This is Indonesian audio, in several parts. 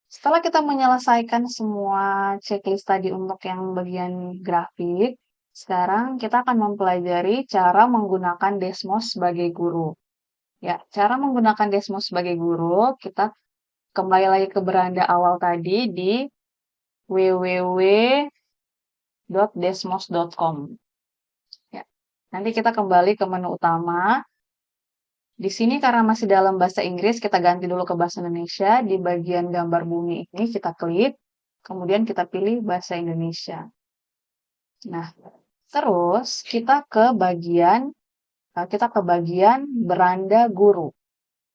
Setelah kita menyelesaikan semua checklist tadi untuk yang bagian grafik, sekarang kita akan mempelajari cara menggunakan Desmos sebagai guru. Ya, cara menggunakan Desmos sebagai guru, kita kembali lagi ke beranda awal tadi di www.desmos.com. Ya. Nanti kita kembali ke menu utama. Di sini karena masih dalam bahasa Inggris, kita ganti dulu ke bahasa Indonesia. Di bagian gambar bumi ini kita klik, kemudian kita pilih bahasa Indonesia. Nah, terus kita ke bagian beranda guru.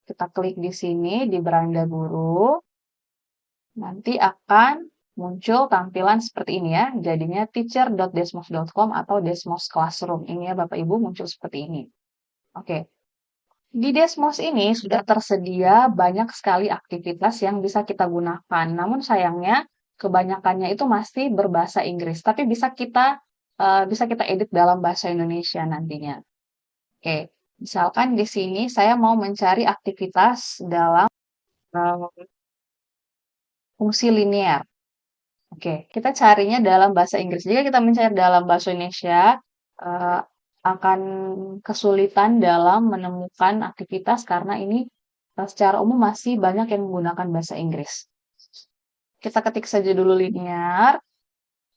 Kita klik di sini di beranda guru, nanti akan muncul tampilan seperti ini ya. Jadinya teacher.desmos.com atau Desmos Classroom. Ini ya Bapak Ibu muncul seperti ini. Oke. Di Desmos ini sudah tersedia banyak sekali aktivitas yang bisa kita gunakan. Namun sayangnya kebanyakannya itu masih berbahasa Inggris, tapi bisa kita edit dalam bahasa Indonesia nantinya. Oke, misalkan di sini saya mau mencari aktivitas dalam eh, fungsi linear. Oke, kita carinya dalam bahasa Inggris. Jika kita mencari dalam bahasa Indonesia, eh, akan kesulitan dalam menemukan aktivitas karena ini secara umum masih banyak yang menggunakan bahasa Inggris. Kita ketik saja dulu linear.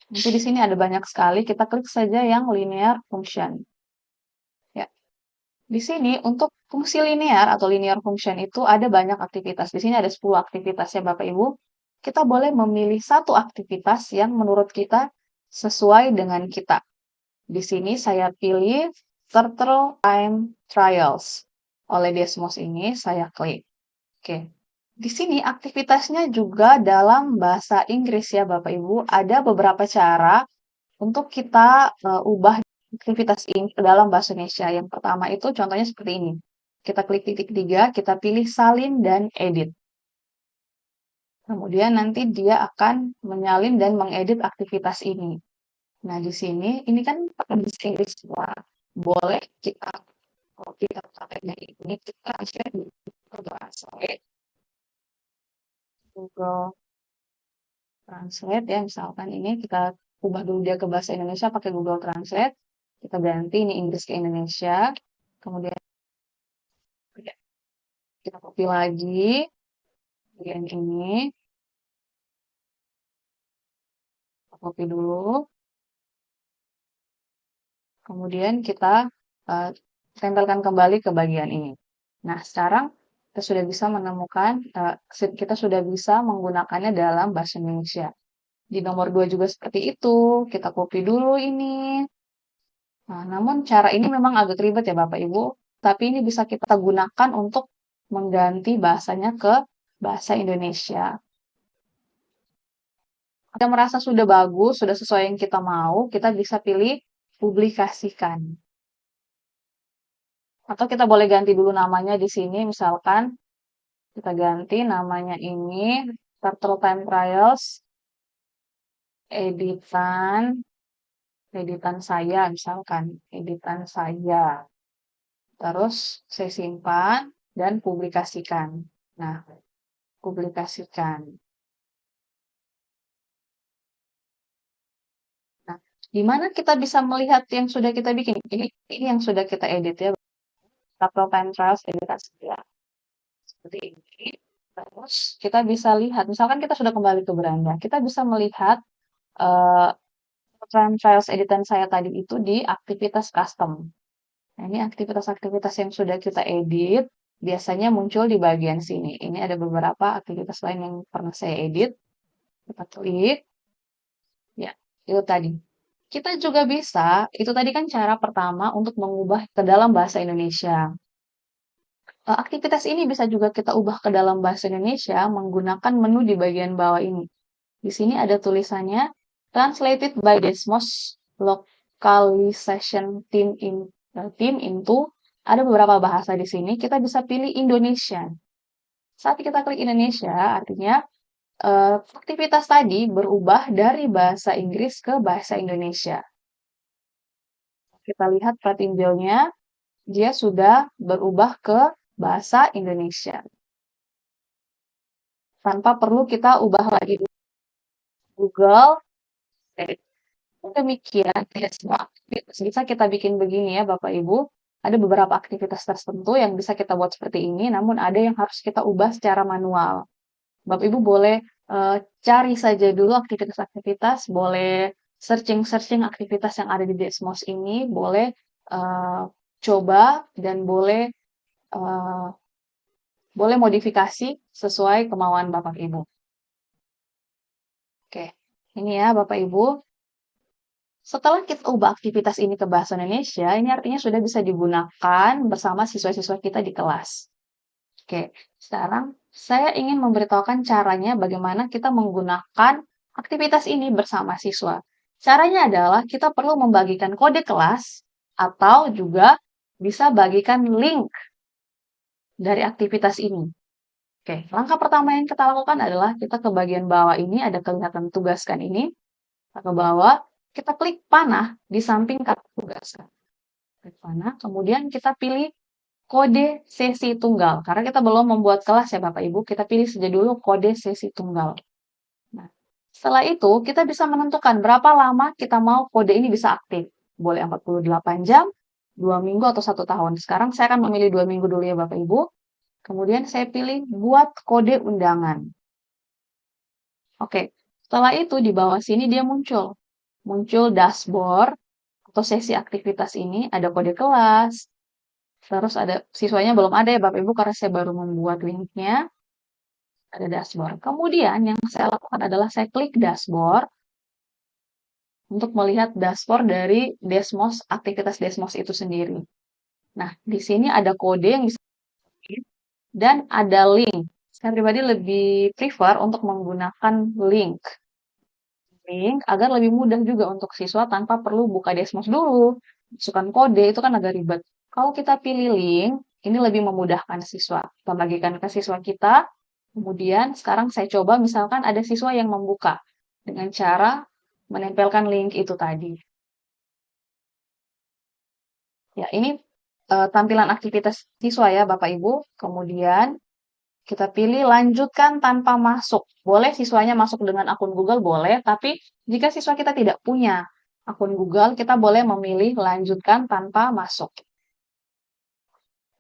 Nanti di sini ada banyak sekali. Kita klik saja yang linear function. Ya, di sini untuk fungsi linear atau linear function itu ada banyak aktivitas. Di sini ada 10 aktivitas ya Bapak Ibu. Kita boleh memilih satu aktivitas yang menurut kita sesuai dengan kita. Di sini saya pilih Turtle Time Trials. Oleh Desmos ini saya klik. Oke. Di sini aktivitasnya juga dalam bahasa Inggris ya Bapak Ibu. Ada beberapa cara untuk kita ubah aktivitas ini ke dalam bahasa Indonesia. Yang pertama itu contohnya seperti ini. Kita klik titik 3, kita pilih salin dan edit. Kemudian nanti dia akan menyalin dan mengedit aktivitas ini. Nah, di sini ini kan pakai bahasa Inggris semua. Boleh kita kalau kita pakainya ini kita share di Google Translate. Google Translate ya, misalkan ini kita ubah dulu dia ke bahasa Indonesia pakai Google Translate. Kita ganti ini Inggris ke Indonesia. Kemudian kita copy lagi bagian ini. Kita copy dulu. Kemudian kita uh, tempelkan kembali ke bagian ini. Nah, sekarang kita sudah bisa menemukan, kita sudah bisa menggunakannya dalam bahasa Indonesia. Di nomor 2 juga seperti itu. Kita copy dulu ini. Nah, namun cara ini memang agak ribet ya Bapak Ibu, tapi ini bisa kita gunakan untuk mengganti bahasanya ke bahasa Indonesia. Kita merasa sudah bagus, sudah sesuai yang kita mau, kita bisa pilih publikasikan. Atau kita boleh ganti dulu namanya di sini, misalkan kita ganti namanya ini Turtle Time Trials editan editan saya misalkan editan saya. Terus saya simpan dan publikasikan. Nah, publikasikan. Nah, di mana kita bisa melihat yang sudah kita bikin? Ini yang sudah kita edit ya. Turtle Time Trials editan saya. Seperti ini. Terus kita bisa lihat, misalkan kita sudah kembali ke beranda, kita bisa melihat uh, trials editan saya tadi itu di aktivitas custom. Nah, ini aktivitas-aktivitas yang sudah kita edit, biasanya muncul di bagian sini. Ini ada beberapa aktivitas lain yang pernah saya edit. Kita klik, ya, itu tadi. Kita juga bisa, itu tadi kan cara pertama untuk mengubah ke dalam bahasa Indonesia. Aktivitas ini bisa juga kita ubah ke dalam bahasa Indonesia menggunakan menu di bagian bawah ini. Di sini ada tulisannya Translated by Desmos Localization Team into ada beberapa bahasa di sini. Kita bisa pilih Indonesia. Saat kita klik Indonesia, artinya aktivitas tadi berubah dari bahasa Inggris ke bahasa Indonesia. Kita lihat pretinjelnya, dia sudah berubah ke bahasa Indonesia. tanpa perlu kita ubah lagi di Google. Oke. Demikian, tidak semua aktivitas bisa kita bikin begini ya Bapak Ibu. Ada beberapa aktivitas tertentu yang bisa kita buat seperti ini, namun ada yang harus kita ubah secara manual. Bapak Ibu boleh cari saja dulu aktivitas-aktivitas, boleh searching-searching aktivitas yang ada di Desmos ini, boleh eh, coba dan eh, boleh modifikasi sesuai kemauan Bapak Ibu. Oke, ini ya Bapak Ibu. Setelah kita ubah aktivitas ini ke bahasa Indonesia, ini artinya sudah bisa digunakan bersama siswa-siswa kita di kelas. Oke, sekarang saya ingin memberitahukan caranya bagaimana kita menggunakan aktivitas ini bersama siswa. Caranya adalah kita perlu membagikan kode kelas atau juga bisa bagikan link dari aktivitas ini. Oke, langkah pertama yang kita lakukan adalah kita ke bagian bawah ini ada kelihatan tugaskan ini. Kita ke bawah, kita klik panah di samping kata tugaskan. Klik panah, kemudian kita pilih kode sesi tunggal. Karena kita belum membuat kelas ya Bapak Ibu, kita pilih saja dulu kode sesi tunggal. Nah, setelah itu kita bisa menentukan berapa lama kita mau kode ini bisa aktif. Boleh 48 jam, 2 minggu atau 1 tahun. Sekarang saya akan memilih 2 minggu dulu ya Bapak Ibu. Kemudian saya pilih buat kode undangan. Oke, setelah itu di bawah sini dia muncul. Muncul dashboard atau sesi aktivitas ini, ada kode kelas, terus ada siswanya belum ada ya Bapak Ibu karena saya baru membuat linknya. Ada dashboard. Kemudian yang saya lakukan adalah saya klik dashboard untuk melihat dashboard dari Desmos, aktivitas Desmos itu sendiri. Nah, di sini ada kode yang bisa dan ada link. Saya pribadi lebih prefer untuk menggunakan link. Link agar lebih mudah juga untuk siswa tanpa perlu buka Desmos dulu. Masukkan kode itu kan agak ribet. Kalau kita pilih link, ini lebih memudahkan siswa. Kita bagikan ke siswa kita. Kemudian sekarang saya coba misalkan ada siswa yang membuka dengan cara menempelkan link itu tadi. Ya, ini tampilan aktivitas siswa ya Bapak Ibu. Kemudian kita pilih lanjutkan tanpa masuk. Boleh siswanya masuk dengan akun Google, boleh. Tapi jika siswa kita tidak punya akun Google, kita boleh memilih lanjutkan tanpa masuk.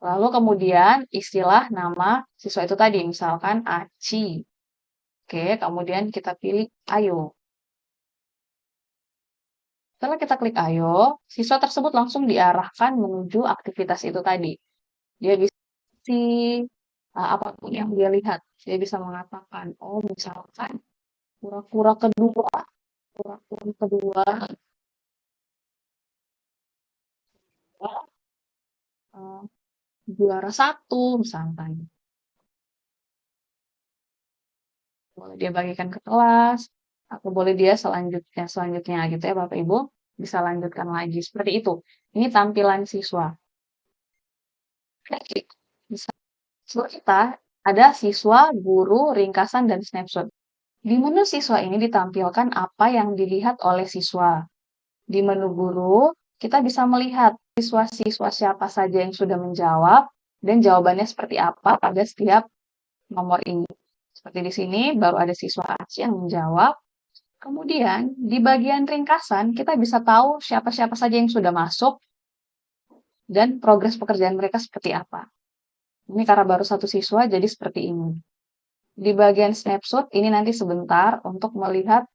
Lalu kemudian istilah nama siswa itu tadi, misalkan Aci. Oke, kemudian kita pilih Ayo. Setelah kita klik Ayo, siswa tersebut langsung diarahkan menuju aktivitas itu tadi. Dia bisa apapun yang dia lihat. Dia bisa mengatakan, oh misalkan kura-kura kedua, kura-kura kedua, eh, juara satu misalkan. Boleh dia bagikan ke kelas, atau boleh dia selanjutnya gitu ya Bapak Ibu. Bisa lanjutkan lagi. Seperti itu. Ini tampilan siswa. Oke. Siswa kita ada siswa, guru, ringkasan, dan snapshot. Di menu siswa ini ditampilkan apa yang dilihat oleh siswa. Di menu guru, kita bisa melihat siswa-siswa siapa saja yang sudah menjawab dan jawabannya seperti apa pada setiap nomor ini. Seperti di sini, baru ada siswa Aceh yang menjawab. Kemudian, di bagian ringkasan, kita bisa tahu siapa-siapa saja yang sudah masuk dan progres pekerjaan mereka seperti apa. Ini karena baru satu siswa, jadi seperti ini. Di bagian snapshot, ini nanti sebentar untuk melihat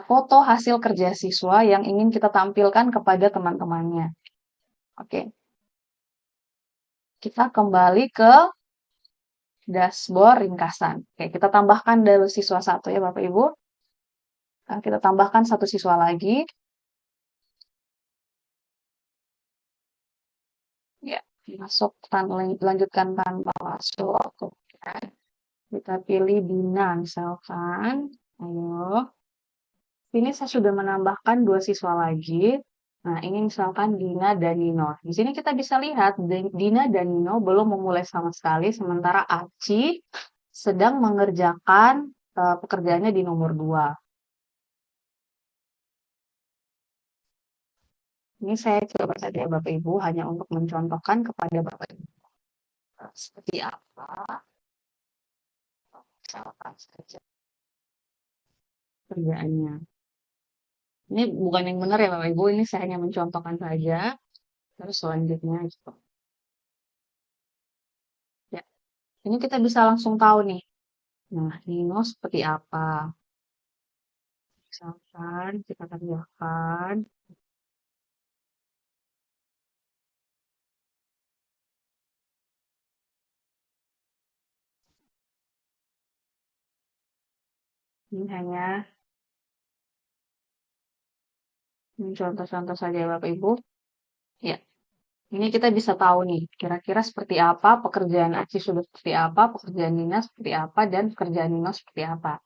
foto hasil kerja siswa yang ingin kita tampilkan kepada teman-temannya. Oke, kita kembali ke dashboard ringkasan. Oke, kita tambahkan dulu siswa satu ya Bapak Ibu. Nah, kita tambahkan satu siswa lagi. Ya, masuk lanjutkan tanpa masuk. Kita pilih Dina misalkan. Ayo. Ini saya sudah menambahkan dua siswa lagi. Nah, ini misalkan Dina dan Nino. Di sini kita bisa lihat Dina dan Nino belum memulai sama sekali, sementara Aci sedang mengerjakan pekerjaannya di nomor 2. Ini saya coba saja ya Bapak Ibu, hanya untuk mencontohkan kepada Bapak Ibu seperti apa Misalkan saja kerjaannya. Ini bukan yang benar ya Bapak Ibu, ini saya hanya mencontohkan saja. Terus selanjutnya gitu. Ya, ini kita bisa langsung tahu nih. Nah, Nino seperti apa? Misalkan kita kerjakan. Ini hanya contoh-contoh saja Bapak Ibu. Ya, ini kita bisa tahu nih, kira-kira seperti apa pekerjaan Aci sudah seperti apa, pekerjaan Nina seperti apa, dan pekerjaan Nino seperti apa.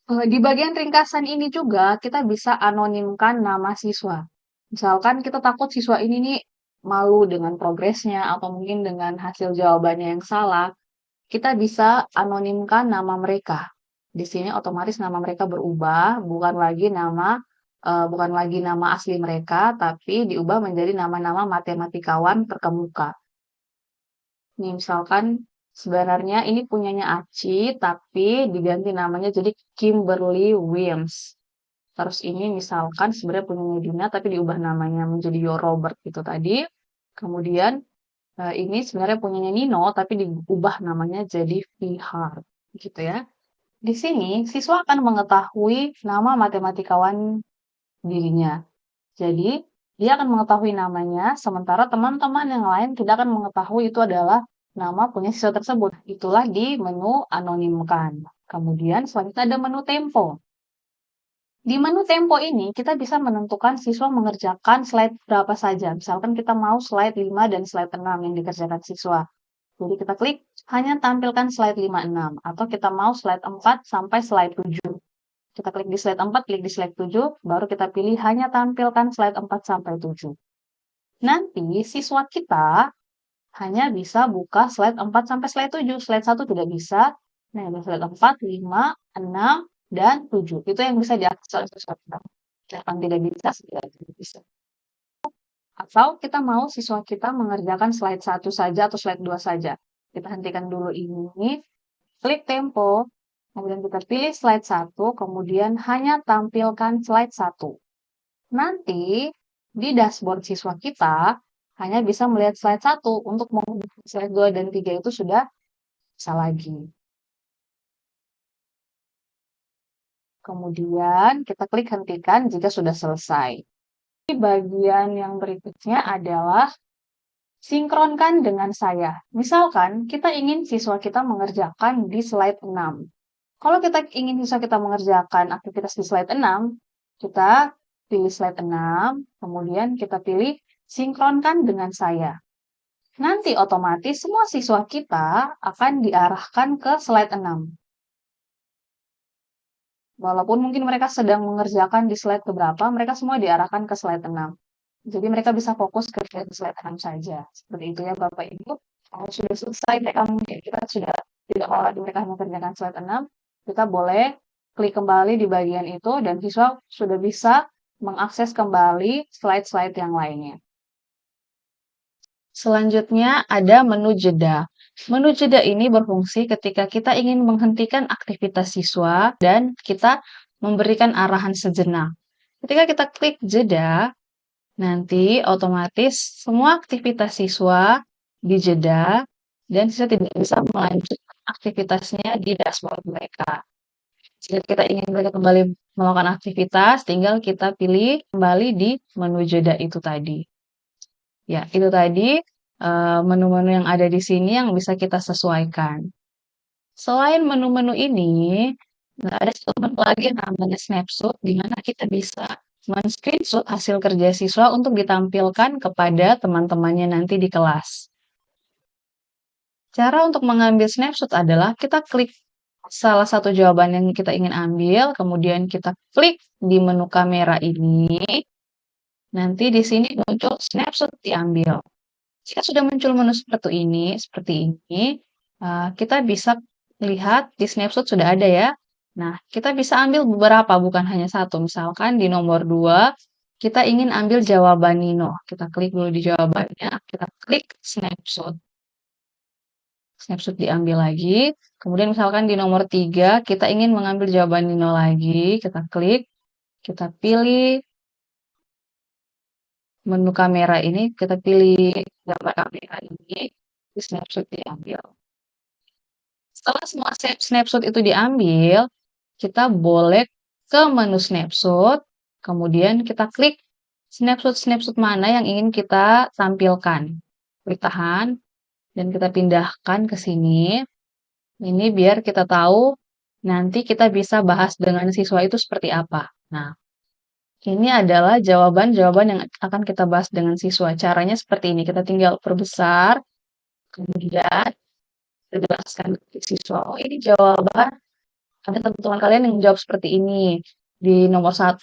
Di bagian ringkasan ini juga kita bisa anonimkan nama siswa. Misalkan kita takut siswa ini nih malu dengan progresnya atau mungkin dengan hasil jawabannya yang salah, kita bisa anonimkan nama mereka. Di sini otomatis nama mereka berubah, bukan lagi nama asli mereka, tapi diubah menjadi nama-nama matematikawan terkemuka. Nih, misalkan sebenarnya ini punyanya Aci, tapi diganti namanya jadi Kimberly Williams. Terus ini misalkan sebenarnya punyanya Dina, tapi diubah namanya menjadi Yo Robert gitu tadi. Kemudian ini sebenarnya punyanya Nino, tapi diubah namanya jadi Vihar, gitu ya. Di sini siswa akan mengetahui nama matematikawan dirinya. Jadi, dia akan mengetahui namanya, sementara teman-teman yang lain tidak akan mengetahui itu adalah nama punya siswa tersebut. Itulah di menu anonimkan. Kemudian selanjutnya ada menu tempo. Di menu tempo ini, kita bisa menentukan siswa mengerjakan slide berapa saja. Misalkan kita mau slide 5 dan slide 6 yang dikerjakan siswa. Jadi kita klik hanya tampilkan slide 5, 6. Atau kita mau slide 4 sampai slide 7. Kita klik di slide 4, klik di slide 7, baru kita pilih hanya tampilkan slide 4 sampai 7. Nanti siswa kita hanya bisa buka slide 4 sampai slide 7. Slide 1 tidak bisa. Nah, ada slide 4, 5, 6, dan 7. Itu yang bisa diakses oleh siswa kita. Silahkan tidak bisa, tidak bisa. Atau kita mau siswa kita mengerjakan slide 1 saja atau slide 2 saja. Kita hentikan dulu ini, klik tempo, kemudian kita pilih slide 1, kemudian hanya tampilkan slide 1. Nanti di dashboard siswa kita hanya bisa melihat slide 1, untuk mengubah slide 2 dan 3 itu sudah bisa lagi. Kemudian kita klik hentikan jika sudah selesai. Di bagian yang berikutnya adalah sinkronkan dengan saya. Misalkan kita ingin siswa kita mengerjakan di slide 6. Kalau kita ingin siswa kita mengerjakan aktivitas di slide 6, kita pilih slide 6, kemudian kita pilih sinkronkan dengan saya. Nanti otomatis semua siswa kita akan diarahkan ke slide 6. Walaupun mungkin mereka sedang mengerjakan di slide keberapa, mereka semua diarahkan ke slide 6. Jadi mereka bisa fokus ke slide 6 saja. Seperti itu ya Bapak Ibu. Kalau sudah selesai mereka mungkin kita sudah tidak mau lagi mereka mengerjakan slide 6, kita boleh klik kembali di bagian itu dan siswa sudah bisa mengakses kembali slide-slide yang lainnya. Selanjutnya ada menu jeda. Menu jeda ini berfungsi ketika kita ingin menghentikan aktivitas siswa dan kita memberikan arahan sejenak. Ketika kita klik jeda, nanti otomatis semua aktivitas siswa dijeda dan siswa tidak bisa melanjutkan aktivitasnya di dashboard mereka. Jika kita ingin mereka kembali melakukan aktivitas, tinggal kita pilih kembali di menu jeda itu tadi. Ya, itu tadi menu-menu yang ada di sini yang bisa kita sesuaikan. Selain menu-menu ini, ada satu menu lagi yang namanya snapshot, di mana kita bisa men-screenshot hasil kerja siswa untuk ditampilkan kepada teman-temannya nanti di kelas. Cara untuk mengambil snapshot adalah kita klik salah satu jawaban yang kita ingin ambil, kemudian kita klik di menu kamera ini. Nanti di sini muncul snapshot diambil. Jika sudah muncul menu seperti ini, kita bisa lihat di snapshot sudah ada ya. Nah, kita bisa ambil beberapa, bukan hanya satu. Misalkan di nomor 2, kita ingin ambil jawaban Nino. Kita klik dulu di jawabannya, kita klik snapshot. Snapshot diambil lagi. Kemudian misalkan di nomor 3, kita ingin mengambil jawaban Nino lagi. Kita klik, kita pilih menu kamera ini, kita pilih gambar kamera ini, di snapshot diambil. Setelah semua snapshot itu diambil, kita boleh ke menu snapshot, kemudian kita klik snapshot-snapshot mana yang ingin kita tampilkan. Klik tahan, dan kita pindahkan ke sini. Ini biar kita tahu nanti kita bisa bahas dengan siswa itu seperti apa. Nah, ini adalah jawaban-jawaban yang akan kita bahas dengan siswa. Caranya seperti ini. Kita tinggal perbesar, kemudian kita jelaskan ke siswa. Oh, ini jawaban. Ada teman-teman kalian yang menjawab seperti ini di nomor 1.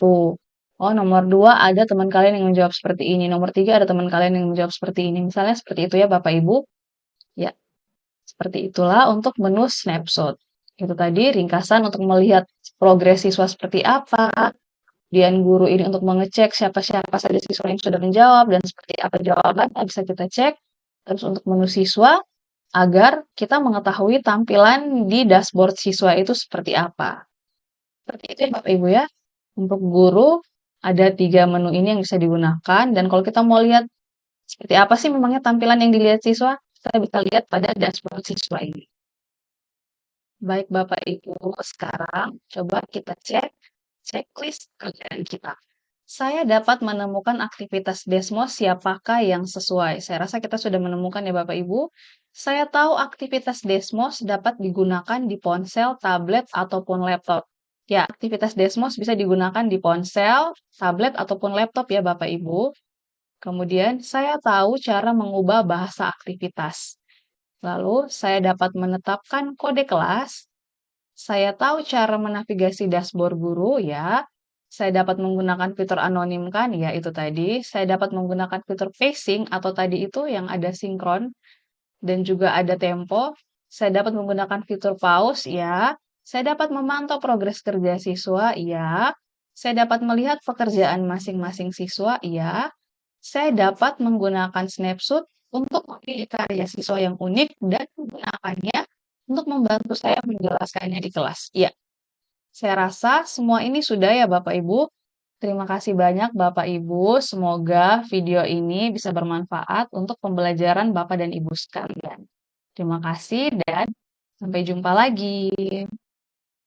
Oh, nomor 2 ada teman kalian yang menjawab seperti ini. Nomor 3 ada teman kalian yang menjawab seperti ini. Misalnya seperti itu ya Bapak Ibu. Ya, seperti itulah untuk menu snapshot. Itu tadi ringkasan untuk melihat progres siswa seperti apa. Kemudian guru ini untuk mengecek siapa-siapa saja siswa yang sudah menjawab dan seperti apa jawabannya bisa kita cek. Terus untuk menu siswa, agar kita mengetahui tampilan di dashboard siswa itu seperti apa. Seperti itu ya Bapak Ibu ya. Untuk guru, ada 3 menu ini yang bisa digunakan. Dan kalau kita mau lihat seperti apa sih memangnya tampilan yang dilihat siswa, kita bisa lihat pada dashboard siswa ini. Baik Bapak Ibu, sekarang coba kita cek checklist kerjaan kita. Saya dapat menemukan aktivitas Desmos siapakah yang sesuai. Saya rasa kita sudah menemukan ya Bapak Ibu. Saya tahu aktivitas Desmos dapat digunakan di ponsel, tablet, ataupun laptop. Ya, aktivitas Desmos bisa digunakan di ponsel, tablet, ataupun laptop ya Bapak Ibu. Kemudian, saya tahu cara mengubah bahasa aktivitas. Lalu, saya dapat menetapkan kode kelas. Saya tahu cara menavigasi dashboard guru ya. Saya dapat menggunakan fitur anonimkan, ya itu tadi. Saya dapat menggunakan fitur pacing atau tadi itu yang ada sinkron dan juga ada tempo. Saya dapat menggunakan fitur pause, ya. Saya dapat memantau progres kerja siswa, ya. Saya dapat melihat pekerjaan masing-masing siswa, ya. Saya dapat menggunakan snapshot untuk memilih karya siswa yang unik dan menggunakannya untuk membantu saya menjelaskannya di kelas. Ya, saya rasa semua ini sudah ya Bapak Ibu. Terima kasih banyak Bapak Ibu. Semoga video ini bisa bermanfaat untuk pembelajaran Bapak dan Ibu sekalian. Terima kasih dan sampai jumpa lagi.